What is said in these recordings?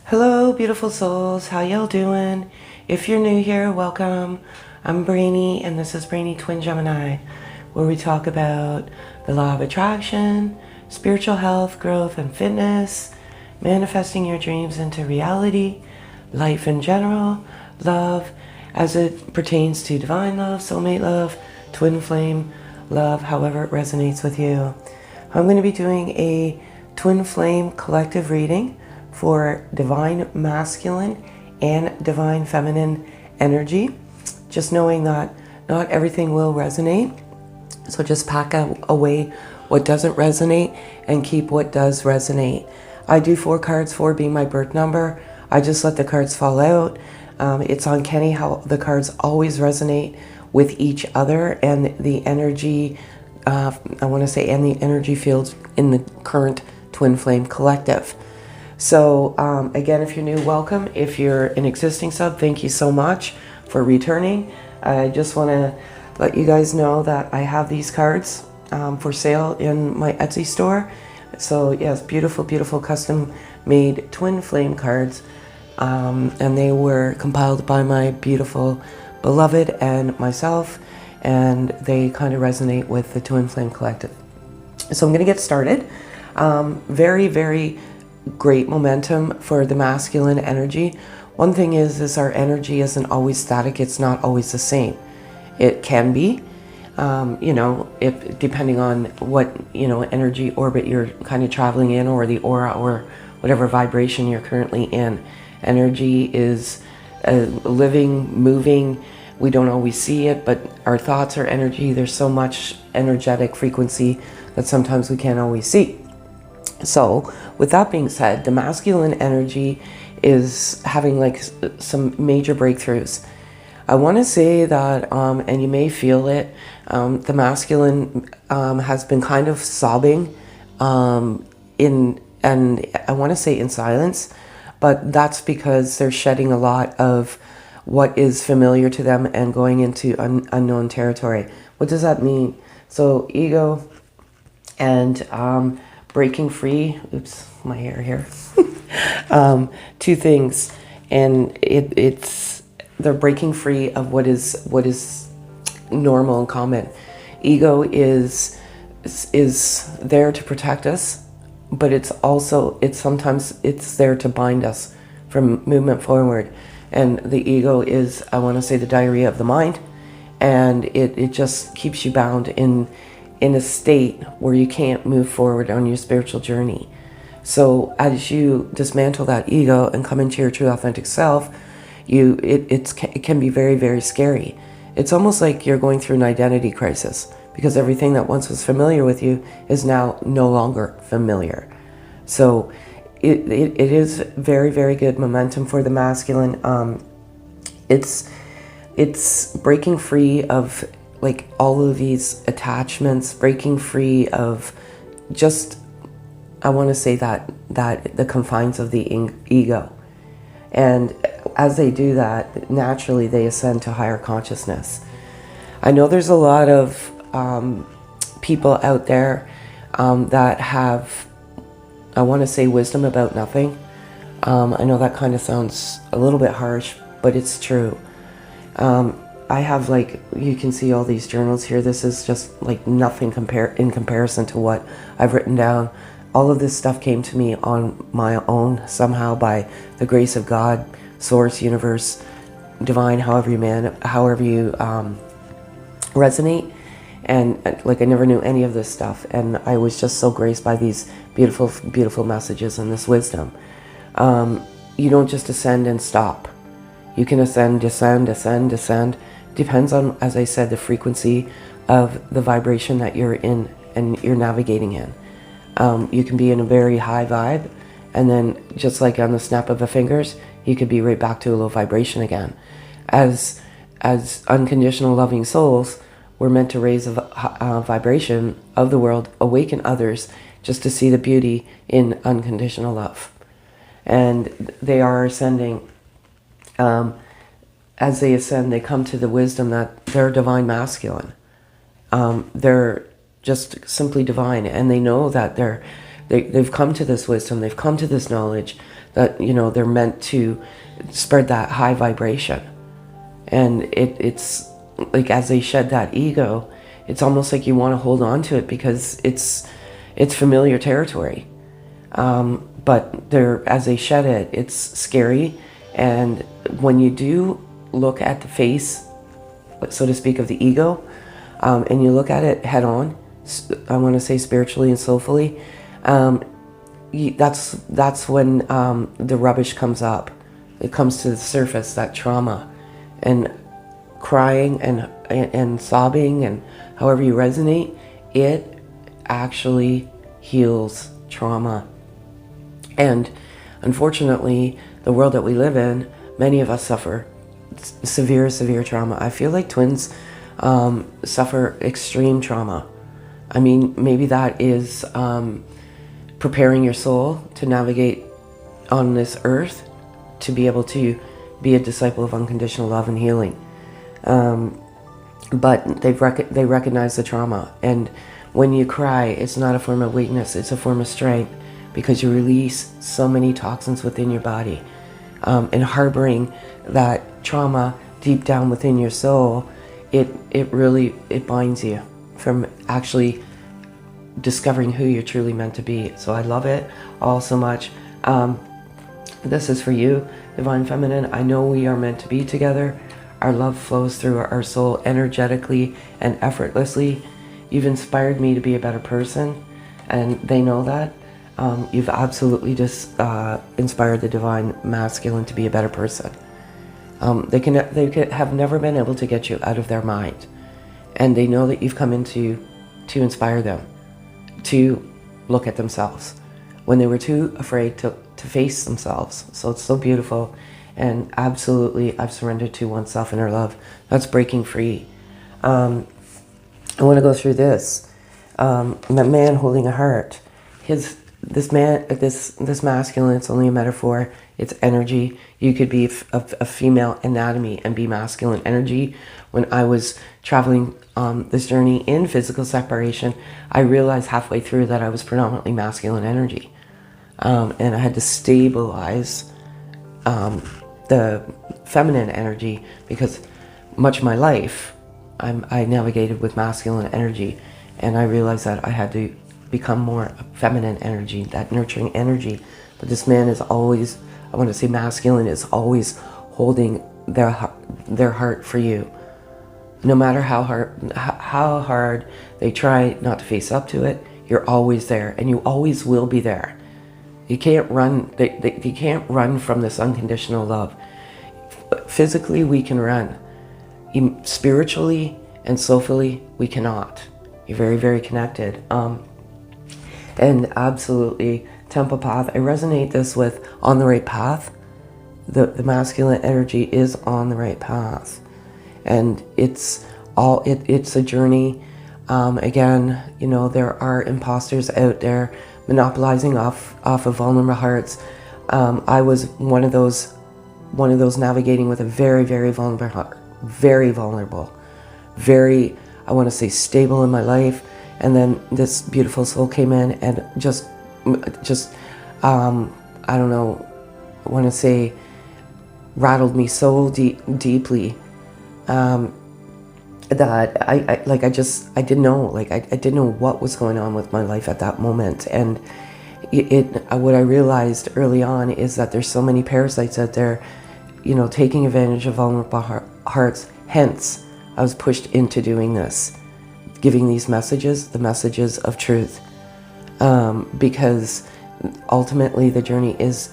Hello, beautiful souls. How y'all doing? If you're new here, welcome. I'm Brainy, and this is Brainy Twin Gemini, where we talk about the law of attraction, spiritual health, growth, and fitness, manifesting your dreams into reality, life in general, love as it pertains to divine love, soulmate love, twin flame love, however it resonates with you. I'm going to be doing a twin flame collective reading for divine masculine and divine feminine energy. Just knowing that not everything will resonate. So just pack away what doesn't resonate and keep what does resonate. I do 4 cards, 4 being my birth number. I just let the cards fall out. It's uncanny how the cards always resonate with each other and the energy, I want to say, and the energy fields in the current twin flame collective. So again, if you're new, welcome. If you're an existing sub, thank you so much for returning. I just want to let you guys know that I have these cards for sale in my Etsy store. So yes, beautiful, beautiful custom made twin flame cards. And they were compiled by my beautiful beloved and myself, and they kind of resonate with the twin flame collective. So I'm going to get started. Very, very great momentum for the masculine energy. One thing is our energy isn't always static. It's not always the same. It can be, if depending on what, energy orbit you're kind of traveling in, or the aura, or whatever vibration you're currently in. Energy is living, moving. We don't always see it, but our thoughts are energy. There's so much energetic frequency that sometimes we can't always see. So with that being said, the masculine energy is having like some major breakthroughs. I want to say that, and you may feel it, the masculine has been kind of sobbing and I want to say in silence, but that's because they're shedding a lot of what is familiar to them and going into unknown territory. What does that mean? So ego and breaking free. Oops, my hair here. 2 things, and they're breaking free of what is normal and common. Ego is there to protect us, but it's sometimes there to bind us from movement forward. And the ego is, I want to say, the diarrhea of the mind, and it just keeps you bound in a state where you can't move forward on your spiritual journey. So as you dismantle that ego and come into your true authentic self, it can be very, very scary. It's almost like you're going through an identity crisis, because everything that once was familiar with you is now no longer familiar. So it is very, very good momentum for the masculine. It's breaking free of like all of these attachments, breaking free of just, I want to say that the confines of the ego. And as they do that, naturally they ascend to higher consciousness. I know there's a lot of people out there that have, I want to say, wisdom about nothing. I know that kind of sounds a little bit harsh, but it's true. I have, like, you can see all these journals here. This is just like nothing in comparison to what I've written down. All of this stuff came to me on my own, somehow, by the grace of God, source, universe, divine, however you resonate. And like, I never knew any of this stuff, and I was just so graced by these beautiful, beautiful messages and this wisdom. You don't just ascend and stop. You can ascend, descend, ascend, descend. Depends on, as I said, the frequency of the vibration that you're in and you're navigating in. You can be in a very high vibe, and then just like on the snap of the fingers, you could be right back to a low vibration again. As unconditional loving souls, we're meant to raise a vibration of the world, awaken others, just to see the beauty in unconditional love. And they are ascending. As they ascend, they come to the wisdom that they're divine masculine. They're just simply divine, and they know that they've come to this wisdom, they've come to this knowledge, that, you know, they're meant to spread that high vibration. And it's like, as they shed that ego, it's almost like you want to hold on to it because it's familiar territory. But as they shed it, it's scary. And when you do look at the face, so to speak, of the ego, and you look at it head on, I want to say spiritually and soulfully, that's when the rubbish comes up. It comes to the surface, that trauma, and crying and sobbing, and however you resonate, it actually heals trauma. And unfortunately, the world that we live in, many of us suffer severe trauma. I feel like twins suffer extreme trauma. I mean, maybe that is preparing your soul to navigate on this earth, to be able to be a disciple of unconditional love and healing. But they recognize the trauma. And when you cry, it's not a form of weakness, it's a form of strength, because you release so many toxins within your body. And harboring that trauma deep down within your soul, it really binds you from actually discovering who you're truly meant to be. So I love it all so much. This is for you, Divine Feminine. I know we are meant to be together. Our love flows through our soul energetically and effortlessly. You've inspired me to be a better person, and they know that. You've absolutely just inspired the Divine Masculine to be a better person. They have never been able to get you out of their mind, and they know that you've come in to inspire them to look at themselves when they were too afraid to face themselves. So it's so beautiful, and absolutely, I've surrendered to oneself inner love. That's breaking free. I want to go through this. A man holding a heart. This masculine, it's only a metaphor. It's energy. You could be a female anatomy and be masculine energy. When I was traveling this journey in physical separation, I realized halfway through that I was predominantly masculine energy. And I had to stabilize the feminine energy, because much of my life I navigated with masculine energy, and I realized that I had to become more feminine energy, that nurturing energy. But this man is always, I want to say masculine, is always holding their heart for you. No matter how hard they try not to face up to it, you're always there, and you always will be there. You can't run. You can't run from this unconditional love. Physically, we can run. Spiritually and soulfully, we cannot. You're very, very connected. And absolutely, temple path. I resonate this with on the right path. The masculine energy is on the right path, and it's a journey. Again, you know, there are imposters out there monopolizing off of vulnerable hearts. I was one of those navigating with a very, very vulnerable heart, very vulnerable, very, I want to say, stable in my life. And then this beautiful soul came in and just I don't know, I want to say, rattled me so deeply that I didn't know, I didn't know what was going on with my life at that moment. And what I realized early on is that there's so many parasites out there, you know, taking advantage of vulnerable hearts. Hence, I was pushed into doing this, giving these messages, the messages of truth, because ultimately the journey is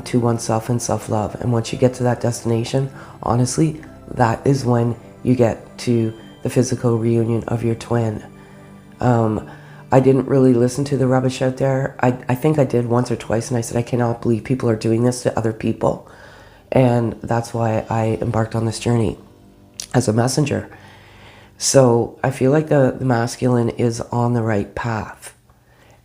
to oneself and self-love. And once you get to that destination, honestly, that is when you get to the physical reunion of your twin. I didn't really listen to the rubbish out there. I think I did once or twice, and I said, I cannot believe people are doing this to other people. And that's why I embarked on this journey as a messenger. So I feel like the masculine is on the right path.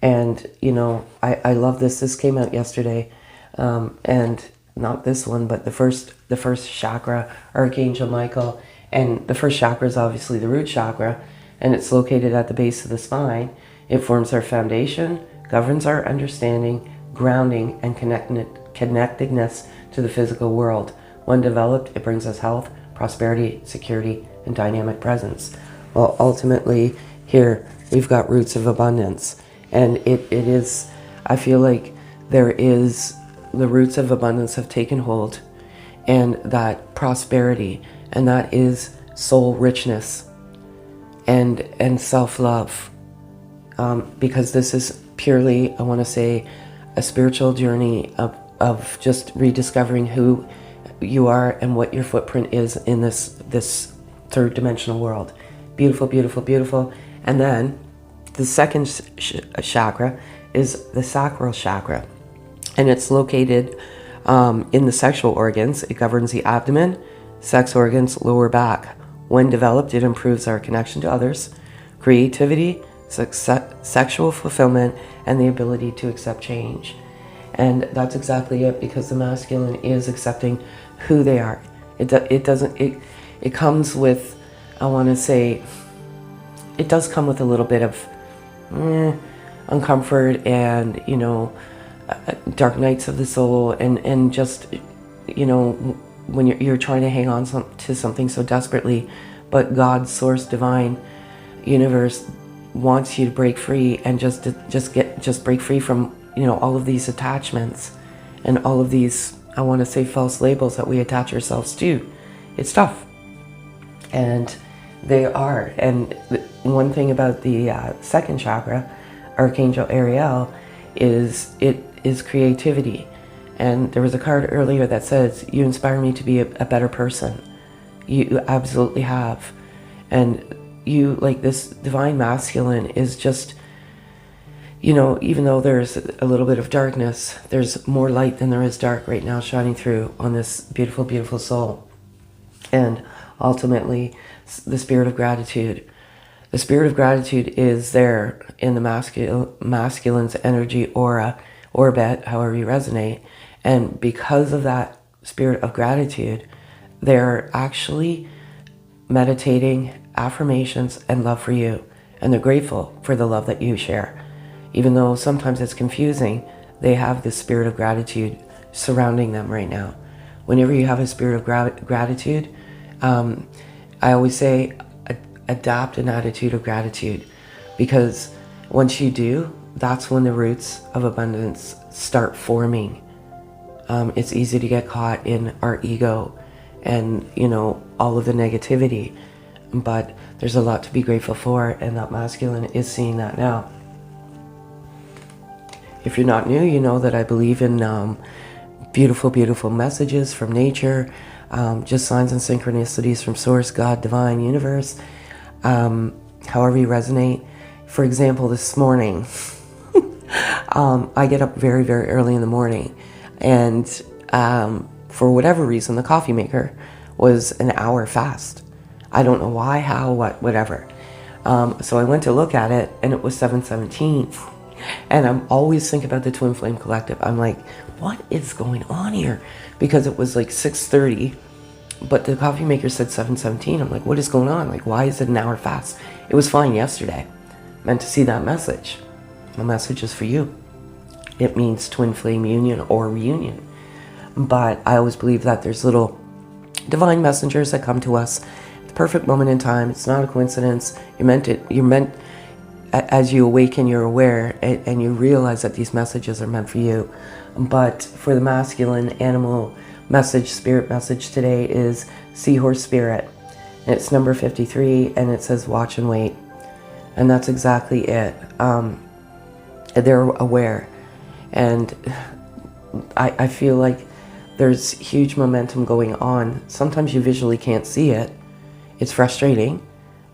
And, you know, I love this. This came out yesterday. And not this one, but the first chakra, Archangel Michael. And the first chakra is obviously the root chakra, and it's located at the base of the spine. It forms our foundation, governs our understanding, grounding and connectedness to the physical world. When developed, it brings us health, prosperity, security, and dynamic presence. Well, ultimately, here we've got roots of abundance. And it is, I feel like there is, the roots of abundance have taken hold, and that prosperity, and that is soul richness and self-love. Because this is purely, I want to say, a spiritual journey of just rediscovering who you are and what your footprint is in this third dimensional world. Beautiful, beautiful, beautiful. And then the second chakra is the sacral chakra, and it's located in the sexual organs. It governs the abdomen, sex organs, lower back. When developed, it improves our connection to others, creativity, sexual fulfillment, and the ability to accept change. And that's exactly it, because the masculine is accepting who they are. It comes with, I want to say, it does come with a little bit of uncomfort and, you know, dark nights of the soul, and just, you know, when you're trying to hang on to something so desperately, but God, source, divine, universe wants you to break free and just break free from, you know, all of these attachments and all of these, I want to say, false labels that we attach ourselves to. It's tough, and they are. And one thing about the second chakra, Archangel Ariel, is it is creativity. And there was a card earlier that says, you inspire me to be a better person. You absolutely have. And you, like, this divine masculine is just, you know, even though there's a little bit of darkness, there's more light than there is dark right now shining through on this beautiful, beautiful soul. And ultimately, the spirit of gratitude. The spirit of gratitude is there in the masculine's energy aura, orbit, however you resonate. And because of that spirit of gratitude, they're actually meditating affirmations and love for you. And they're grateful for the love that you share. Even though sometimes it's confusing, they have this spirit of gratitude surrounding them right now. Whenever you have a spirit of gratitude, I always say, adopt an attitude of gratitude, because once you do, that's when the roots of abundance start forming. It's easy to get caught in our ego and, you know, all of the negativity, but there's a lot to be grateful for, and that masculine is seeing that now. If you're not new, you know that I believe in beautiful, beautiful messages from nature, just signs and synchronicities from source, God, divine, universe, however you resonate. For example, this morning, I get up very, very early in the morning, and for whatever reason, the coffee maker was an hour fast. I don't know why, how, what, whatever. So I went to look at it, and it was 7:17. And I'm always thinking about the Twin Flame Collective. I'm like, what is going on here? Because it was like 6:30, but the coffee maker said 7:17. I'm like, what is going on? Like, why is it an hour fast? It was fine yesterday. Meant to see that message. The message is for you. It means twin flame union or reunion. But I always believe that there's little divine messengers that come to us at the perfect moment in time. It's not a coincidence. You're meant as you awaken, you're aware, and you realize that these messages are meant for you. But for the masculine animal message, spirit message today is Seahorse Spirit. And it's number 53, and it says watch and wait. And that's exactly it. They're aware. And I feel like there's huge momentum going on. Sometimes you visually can't see it. It's frustrating.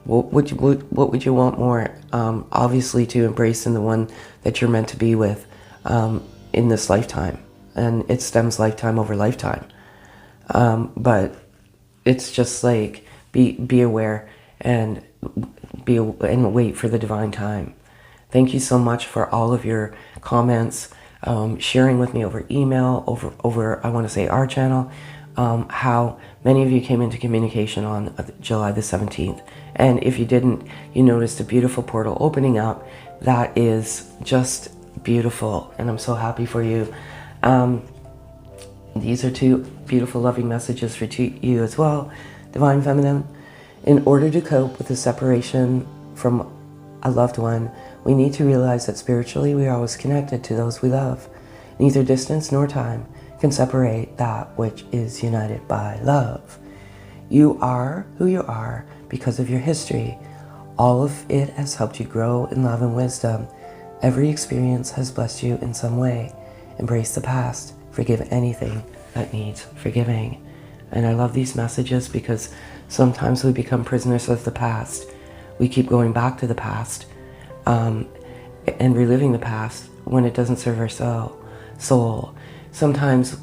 What would you want more? Obviously to embrace in the one that you're meant to be with in this lifetime. And it stems lifetime over lifetime. But it's just like, be aware and wait for the divine time. Thank you so much for all of your comments, sharing with me over email, over I want to say our channel, how many of you came into communication on July the 17th. And if you didn't, you noticed a beautiful portal opening up that is just beautiful, and I'm so happy for you. These are two beautiful, loving messages for you as well. Divine Feminine, in order to cope with the separation from a loved one, we need to realize that spiritually we are always connected to those we love. Neither distance nor time can separate that which is united by love. You are who you are because of your history. All of it has helped you grow in love and wisdom. Every experience has blessed you in some way. Embrace the past. Forgive anything that needs forgiving. And I love these messages because sometimes we become prisoners of the past. We keep going back to the past and reliving the past when it doesn't serve our soul. Sometimes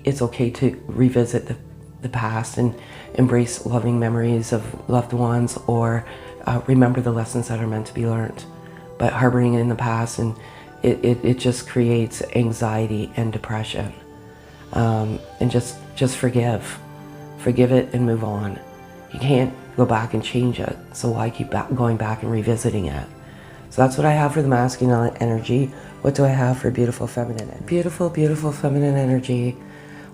it's okay to revisit the past and embrace loving memories of loved ones, or remember the lessons that are meant to be learned. But harboring it in the past, and it just creates anxiety and depression. And just forgive it and move on. You can't go back and change it, so why keep going back and revisiting it? So that's what I have for the masculine energy. What do I have for beautiful feminine energy? Beautiful, beautiful feminine energy.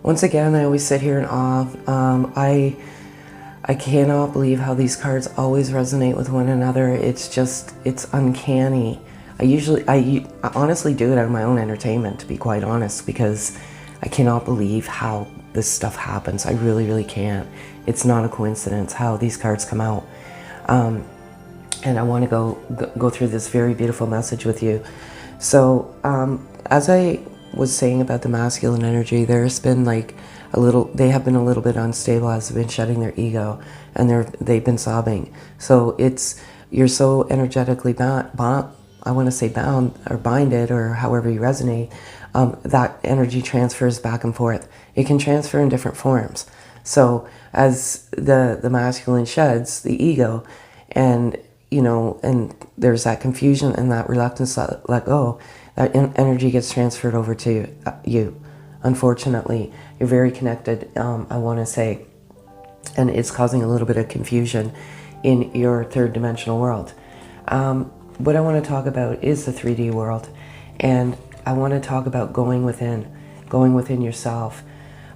Once again, I always sit here in awe. I cannot believe how these cards always resonate with one another. It's uncanny. I honestly do it out of my own entertainment, to be quite honest, because I cannot believe how this stuff happens. I really, really can't. It's not a coincidence how these cards come out. And I want to go through this very beautiful message with you. So as I was saying about the masculine energy, there's been like they have been a little bit unstable as they've been shedding their ego, and they've been sobbing. So you're so energetically bound, I want to say bound or binded, or however you resonate, that energy transfers back and forth. It can transfer in different forms. So as the masculine sheds the ego, and and there's that confusion and that reluctance to let go, that energy gets transferred over to you. Unfortunately, you're very connected, I want to say, and it's causing a little bit of confusion in your third dimensional world. What I want to talk about is the 3D world, and I want to talk about going within yourself.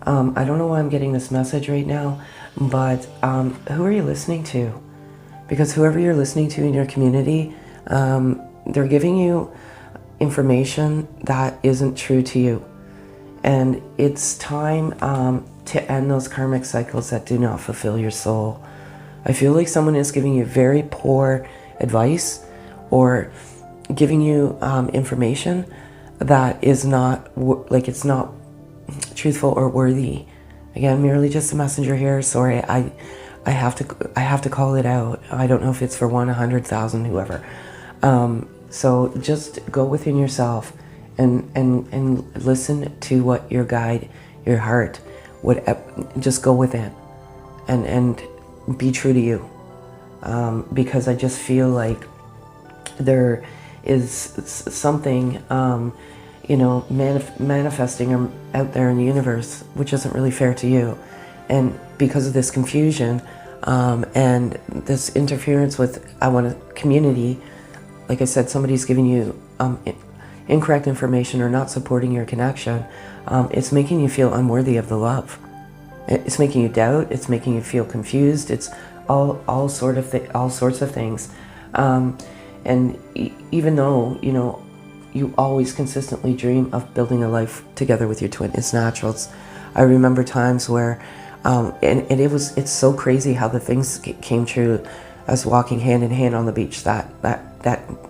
I don't know why I'm getting this message right now, but who are you listening to? Because whoever you're listening to in your community, they're giving you information that isn't true to you. And it's time to end those karmic cycles that do not fulfill your soul. I feel like someone is giving you very poor advice, or giving you information that is not, it's not truthful or worthy. Again, merely just a messenger here. Sorry, I have to call it out. I don't know if it's for 100,000, whoever. So just go within yourself and listen to what your guide, your heart, just go within and be true to you. Because I just feel like there is something, manifesting out there in the universe, which isn't really fair to you. And because of this confusion, and this interference with, community, like I said, somebody's giving you incorrect information or not supporting your connection, it's making you feel unworthy of the love. It's making you doubt. It's making you feel confused. It's all sorts of things. And even though you always consistently dream of building a life together with your twin, it's natural. I remember times where, it's so crazy how the things came true. Us walking hand in hand on the beach that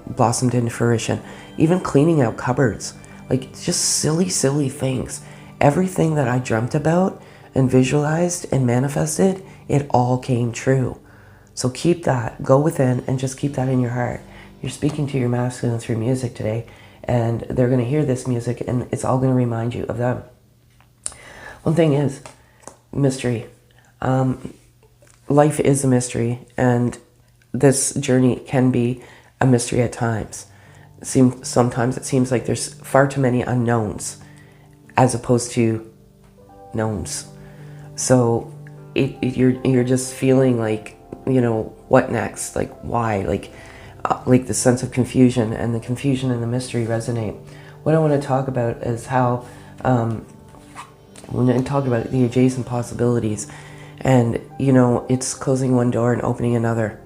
blossomed into fruition. Even cleaning out cupboards, like just silly things. Everything that I dreamt about and visualized and manifested, it all came true. So keep that, go within, and just keep that in your heart. You're speaking to your masculine through music today, and they're going to hear this music, and it's all going to remind you of them. One thing is mystery. Life is a mystery, and this journey can be a mystery at times. Sometimes it seems like there's far too many unknowns as opposed to knowns. So you're just feeling like, what next? Like, why? Like the sense of confusion and the mystery resonate. what I want to talk about is how, when I talk about the adjacent possibilities, and you know, it's closing one door and opening another,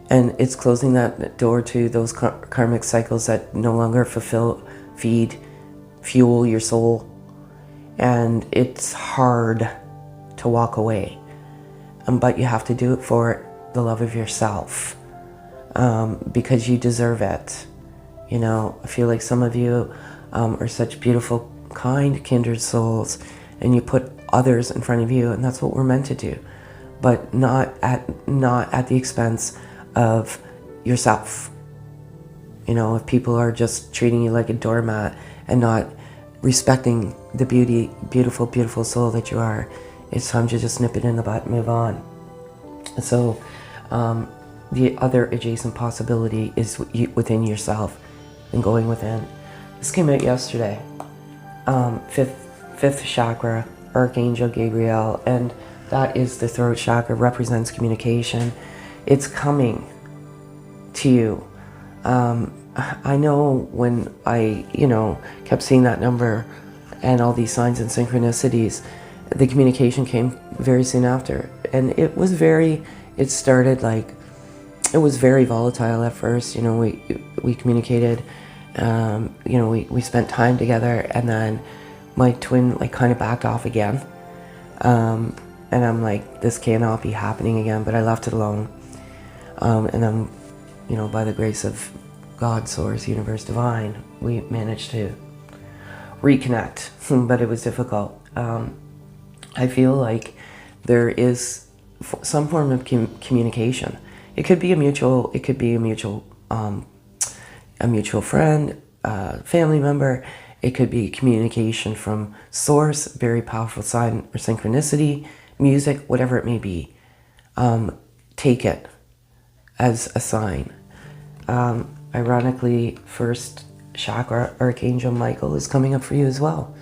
and it's closing that door to those karmic cycles that no longer fuel your soul, and it's hard to walk away, but you have to do it for the love of yourself, because you deserve it. You know, I feel like some of you are such beautiful, kind, kindred souls, and you put others in front of you, and that's what we're meant to do, but not at the expense of yourself. You know, if people are just treating you like a doormat and not respecting the beautiful, beautiful soul that you are, it's time to just nip it in the butt and move on. So the other adjacent possibility is within yourself and going within. This came out yesterday. Fifth chakra, Archangel Gabriel, and that is the throat chakra, represents communication. It's coming to you. I know when I, kept seeing that number and all these signs and synchronicities, the communication came very soon after. And it was it was very volatile at first. You know, we communicated, we spent time together, and then my twin kind of backed off again. And I'm like, this cannot be happening again, but I left it alone. And then, by the grace of God, Source, Universe, Divine, we managed to reconnect, but it was difficult. I feel like there is some form of communication. It could be a mutual friend, family member. It could be communication from Source, very powerful sign or synchronicity, music, whatever it may be. Take it as a sign. Ironically, first chakra, Archangel Michael, is coming up for you as well.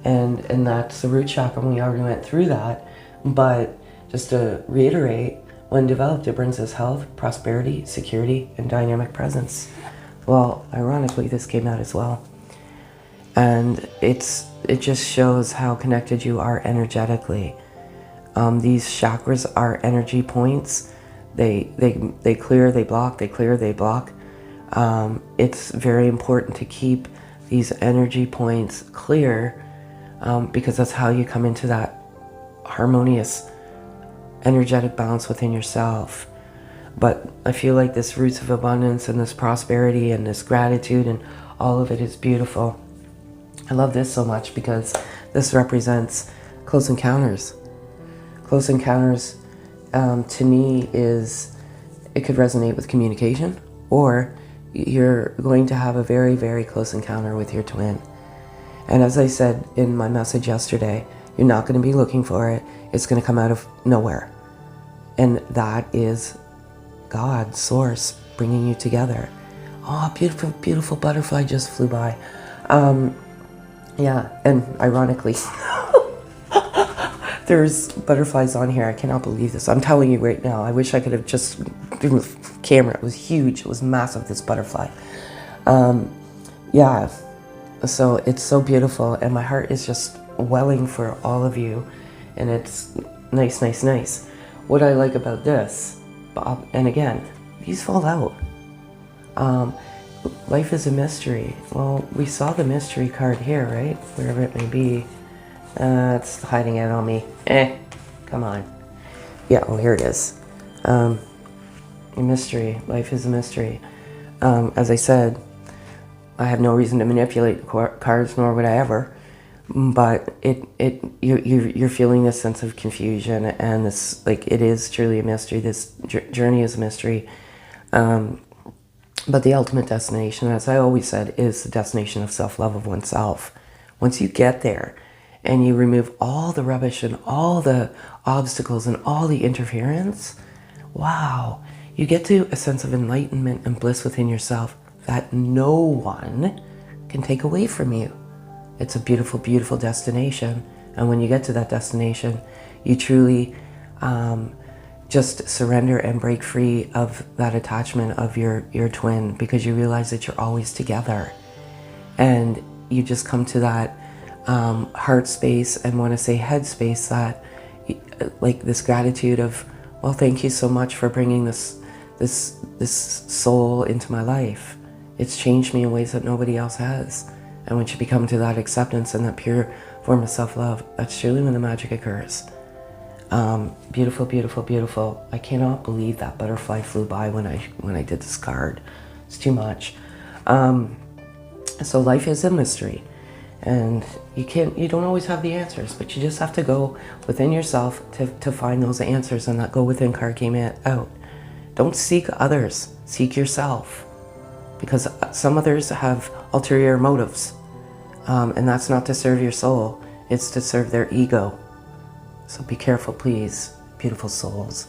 And that's the root chakra, and we already went through that. But just to reiterate, when developed, it brings us health, prosperity, security, and dynamic presence. Well, ironically, this came out as well. And it just shows how connected you are energetically. These chakras are energy points. They clear, they block, they clear, they block. It's very important to keep these energy points clear, because that's how you come into that harmonious energetic balance within yourself. But I feel like this roots of abundance and this prosperity and this gratitude and all of it is beautiful. I love this so much because this represents close encounters. Close encounters, to me, it could resonate with communication, or you're going to have a very, very close encounter with your twin. And as I said in my message yesterday, you're not going to be looking for it. It's going to come out of nowhere. And that is God, Source, bringing you together. Oh, beautiful, beautiful butterfly just flew by. Yeah, and ironically, there's butterflies on here. I cannot believe this. I'm telling you right now, I wish I could have just been with camera. It was huge. It was massive, this butterfly. Yeah, so it's so beautiful, and my heart is just welling for all of you, and it's nice, nice, nice. What I like about this, Bob, and again, these fall out. Life is a mystery. Well, we saw the mystery card here, right? Wherever it may be. It's hiding out on me. Come on. Yeah, oh, here it is. A mystery. Life is a mystery. As I said, I have no reason to manipulate the cards, nor would I ever. But you're feeling this sense of confusion, and this, it is truly a mystery. This journey is a mystery. But the ultimate destination, as I always said, is the destination of self-love of oneself. Once you get there and you remove all the rubbish and all the obstacles and all the interference, wow, you get to a sense of enlightenment and bliss within yourself that no one can take away from you. It's a beautiful, beautiful destination. And when you get to that destination, you truly just surrender and break free of that attachment of your twin, because you realize that you're always together. And you just come to that heart space and want to say head space, that like this gratitude of, well, thank you so much for bringing this soul into my life. It's changed me in ways that nobody else has. And once you become to that acceptance and that pure form of self-love, that's truly when the magic occurs. Beautiful, beautiful, beautiful. I cannot believe that butterfly flew by when I did this card. It's too much. So life is a mystery, and you don't always have the answers, but you just have to go within yourself to find those answers. And that go within card came out. Don't seek others, seek yourself, because some others have ulterior motives, and that's not to serve your soul, it's to serve their ego. So be careful, please, beautiful souls.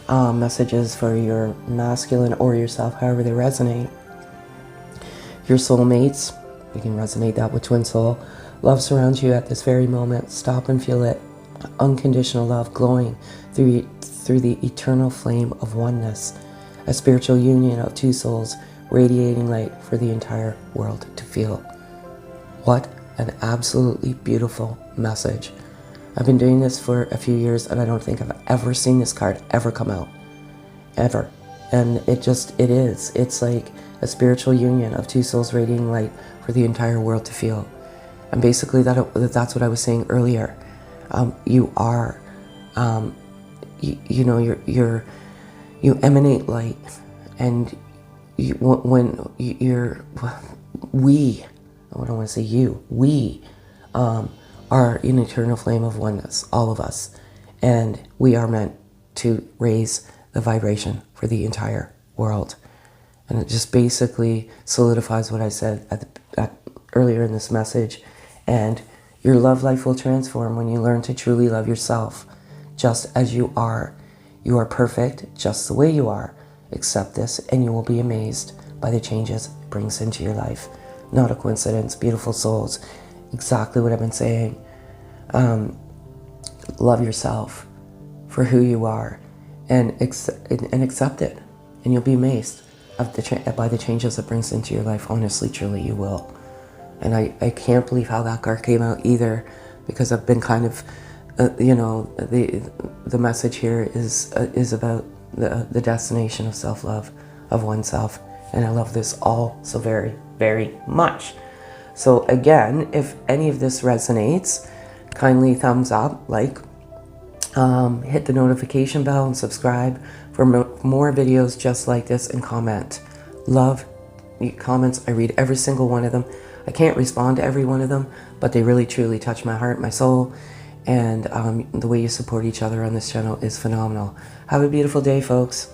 Messages for your masculine or yourself, however they resonate. Your soulmates, you can resonate that with twin soul. Love surrounds you at this very moment. Stop and feel it. Unconditional love glowing through the eternal flame of oneness. A spiritual union of two souls radiating light for the entire world to feel. What an absolutely beautiful message. I've been doing this for a few years, and I don't think I've ever seen this card ever come out. Ever. And it is. It's like a spiritual union of two souls radiating light for the entire world to feel. And basically that's what I was saying earlier. You are, you emanate light, and we, I don't want to say you, we are an eternal flame of oneness, all of us. And we are meant to raise the vibration for the entire world. And it just basically solidifies what I said earlier in this message. And your love life will transform when you learn to truly love yourself just as you are. You are perfect just the way you are. Accept this and you will be amazed by the changes it brings into your life. Not a coincidence, beautiful souls. Exactly what I've been saying. Love yourself for who you are, and accept it, and you'll be amazed by the changes it brings into your life. Honestly, truly, you will. And I can't believe how that card came out either, because I've been kind of, the message here is about the destination of self-love, of oneself, and I love this all so very, very much. So again, if any of this resonates, kindly thumbs up, like, hit the notification bell and subscribe for more videos just like this, and comment. Love comments. I read every single one of them. I can't respond to every one of them, but they really truly touch my heart, my soul, and the way you support each other on this channel is phenomenal. Have a beautiful day, folks.